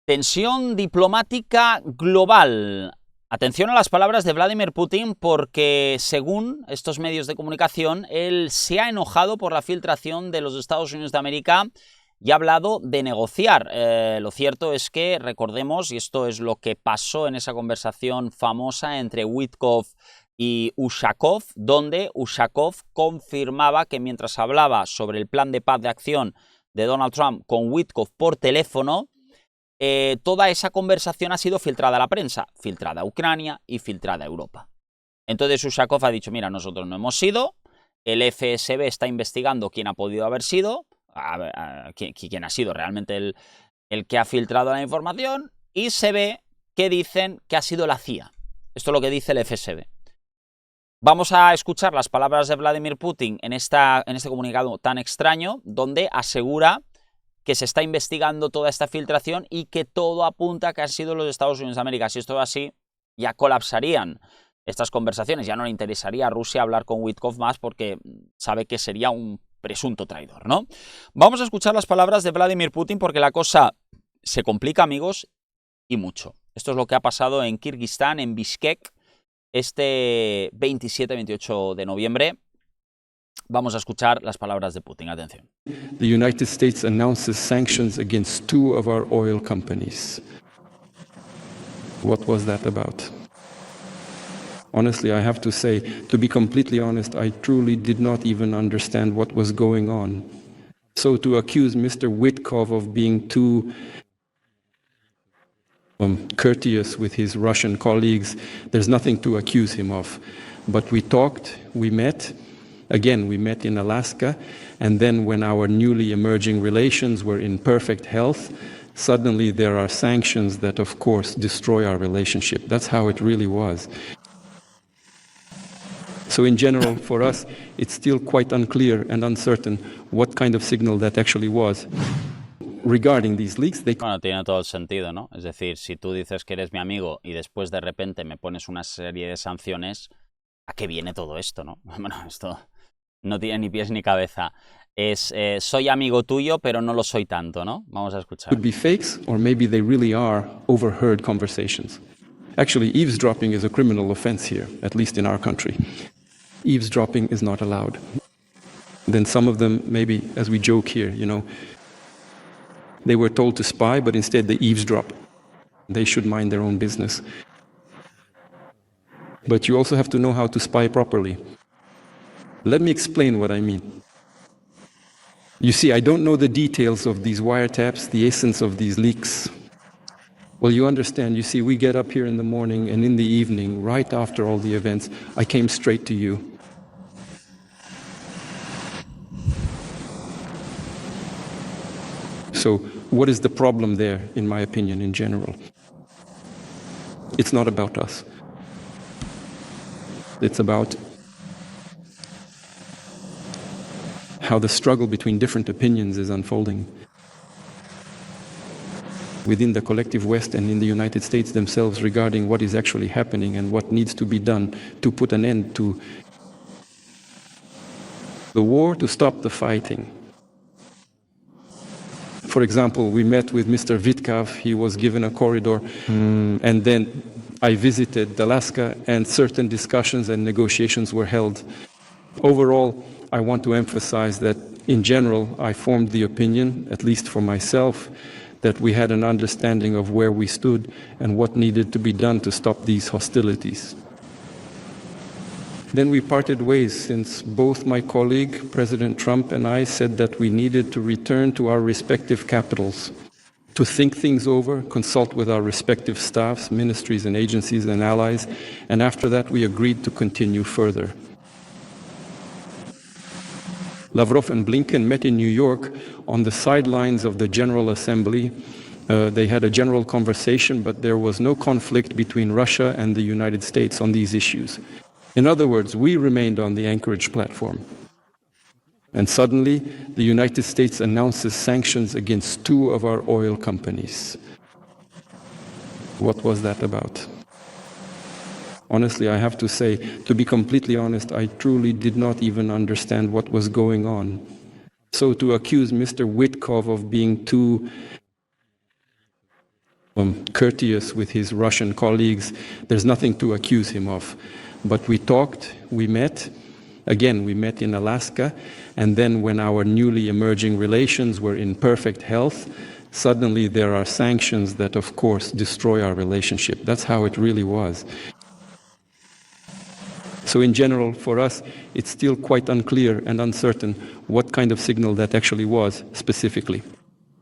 Tensión diplomática global. Atención a las palabras de Vladimir Putin porque, según estos medios de comunicación, él se ha enojado por la filtración de los Estados Unidos de América y ha hablado de negociar. Lo cierto es que, recordemos, y esto es lo que pasó en esa conversación famosa entre Witkoff y Ushakov, donde Ushakov confirmaba que mientras hablaba sobre el plan de paz de acción de Donald Trump con Witkoff por teléfono, toda esa conversación ha sido filtrada a la prensa, filtrada a Ucrania y filtrada a Europa. Entonces Ushakov ha dicho, mira, nosotros no hemos sido, el FSB está investigando quién ha podido haber sido, quién ha sido realmente el que ha filtrado la información, y se ve que dicen que ha sido la CIA. Esto es lo que dice el FSB. Vamos a escuchar las palabras de Vladimir Putin en este comunicado tan extraño, donde asegura que se está investigando toda esta filtración y que todo apunta a que han sido los Estados Unidos de América. Si esto es así, ya colapsarían estas conversaciones. Ya no le interesaría a Rusia hablar con Witkoff más porque sabe que sería un presunto traidor, ¿no? Vamos a escuchar las palabras de Vladimir Putin porque la cosa se complica, amigos, y mucho. Esto es lo que ha pasado en Kirguistán, en Bishkek, este 27-28 de noviembre. Vamos a escuchar las palabras de Putin. Atención. The United States announces sanctions against 2 of our oil companies. What was that about? Honestly, I have to say, to be completely honest, I truly did not even understand what was going on. So to accuse Mr. Witkoff of being too courteous with his Russian colleagues, there's nothing to accuse him of. But we talked, we met. Again, we met in Alaska, and then when our newly emerging relations were in perfect health, suddenly there are sanctions that, of course, destroy our relationship. That's how it really was. So in general, for us, it's still quite unclear and uncertain what kind of signal that actually was. Regarding these leaks, Bueno, tiene todo el sentido, ¿no? Es decir, si tú dices que eres mi amigo y después de repente me pones una serie de sanciones, ¿a qué viene todo esto, no? Bueno, esto no tiene ni pies ni cabeza. Es, soy amigo tuyo, pero no lo soy tanto, ¿no? Vamos a escuchar. Could be fakes, or maybe they really are overheard conversations. Actually, eavesdropping is a criminal offense here, at least in our country. Eavesdropping is not allowed. Then some of them, maybe, as we joke here, you know, they were told to spy, but instead they eavesdrop. They should mind their own business. But you also have to know how to spy properly. Let me explain what I mean. You see, I don't know the details of these wiretaps, the essence of these leaks. Well, you understand, you see, we get up here in the morning and in the evening, right after all the events, I came straight to you. So, what is the problem there, in my opinion, in general? It's not about us. It's about how the struggle between different opinions is unfolding within the collective West and in the United States themselves regarding what is actually happening and what needs to be done to put an end to the war, to stop the fighting. For example, we met with Mr. Witkoff, he was given a corridor, and then I visited Alaska and certain discussions and negotiations were held. Overall, I want to emphasize that in general, I formed the opinion, at least for myself, that we had an understanding of where we stood and what needed to be done to stop these hostilities. Then we parted ways since both my colleague, President Trump, and I said that we needed to return to our respective capitals, to think things over, consult with our respective staffs, ministries and agencies and allies, and after that we agreed to continue further. Lavrov and Blinken met in New York on the sidelines of the General Assembly. They had a general conversation, but there was no conflict between Russia and the United States on these issues. In other words, we remained on the Anchorage platform. And suddenly, the United States announces sanctions against 2 of our oil companies. What was that about? Honestly, I have to say, to be completely honest, I truly did not even understand what was going on. So to accuse Mr. Witkoff of being too courteous with his Russian colleagues. There's nothing to accuse him of. But we talked, we met. Again, we met in Alaska, and then when our newly emerging relations were in perfect health, suddenly there are sanctions that, of course, destroy our relationship. That's how it really was. So in general, for us, it's still quite unclear and uncertain what kind of signal that actually was specifically.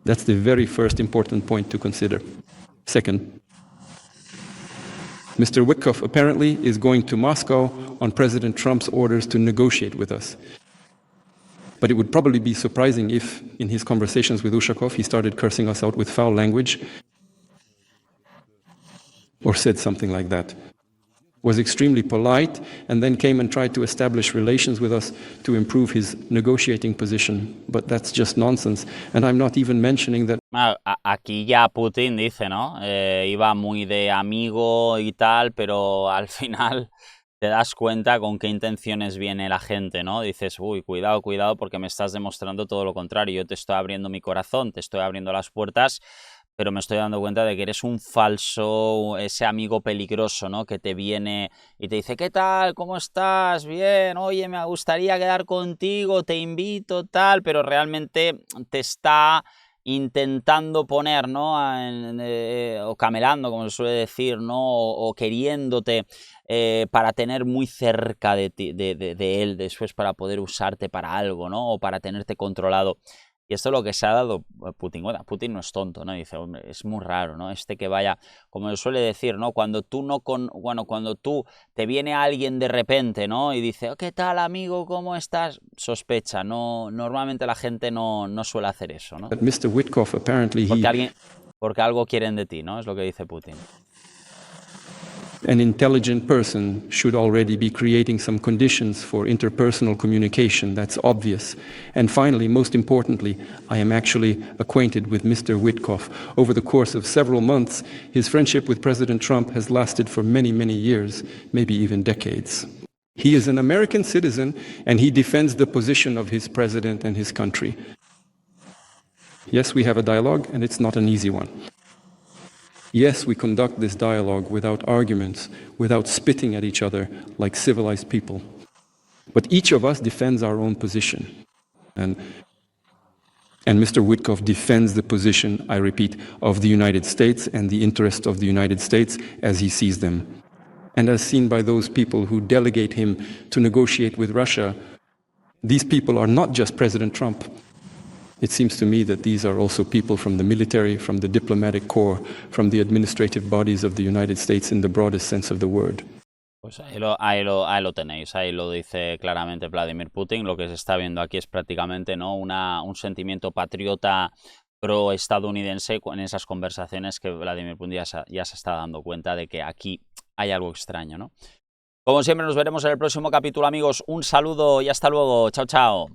That's the very first important point to consider. Second, Mr. Witkoff apparently is going to Moscow on President Trump's orders to negotiate with us. But it would probably be surprising if, in his conversations with Ushakov, he started cursing us out with foul language or said something like that. Was extremely polite and then came and tried to establish relations with us to improve his negotiating position. But that's just nonsense. And I'm not even mentioning that. Aquí ya Putin dice, ¿no? Iba muy de amigo y tal, pero al final te das cuenta con qué intenciones viene la gente, ¿no? Dices, uy, cuidado, cuidado, porque me estás demostrando todo lo contrario. Yo te estoy abriendo mi corazón, te estoy abriendo las puertas, pero me estoy dando cuenta de que eres un falso, ese amigo peligroso, ¿no? Que te viene y te dice, ¿qué tal? ¿Cómo estás? Bien, oye, me gustaría quedar contigo, te invito, tal, pero realmente te está intentando poner, ¿no? O camelando, como se suele decir, ¿no? O queriéndote para tener muy cerca de él después para poder usarte para algo, ¿no? O para tenerte controlado. Y esto es lo que se ha dado Putin. Bueno, Putin no es tonto, ¿no? Dice, hombre, es muy raro, ¿no? Que vaya, como se suele decir, ¿no? Cuando tú te viene alguien de repente, ¿no? Y dice, oh, ¿qué tal, amigo? ¿Cómo estás? Sospecha, ¿no? Normalmente la gente no suele hacer eso, ¿no? Mr. Witkoff, apparently porque algo quieren de ti, ¿no? Es lo que dice Putin. An intelligent person should already be creating some conditions for interpersonal communication. That's obvious. And finally, most importantly, I am actually acquainted with Mr. Witkoff. Over the course of several months, his friendship with President Trump has lasted for many, many years, maybe even decades. He is an American citizen, and he defends the position of his president and his country. Yes, we have a dialogue, and it's not an easy one. Yes, we conduct this dialogue without arguments, without spitting at each other like civilized people. But each of us defends our own position. And Mr. Witkoff defends the position, I repeat, of the United States and the interests of the United States as he sees them. And as seen by those people who delegate him to negotiate with Russia, these people are not just President Trump. It seems to me that these are also people from the military, from the diplomatic corps, from the administrative bodies of the United States in the broadest sense of the word. Pues ahí lo tenéis, ahí lo dice claramente Vladimir Putin. Lo que se está viendo aquí es prácticamente, ¿no? un sentimiento patriota pro-estadounidense en esas conversaciones que Vladimir Putin ya se está dando cuenta de que aquí hay algo extraño, ¿no? Como siempre, nos veremos en el próximo capítulo, amigos. Un saludo y hasta luego. Chao, chao.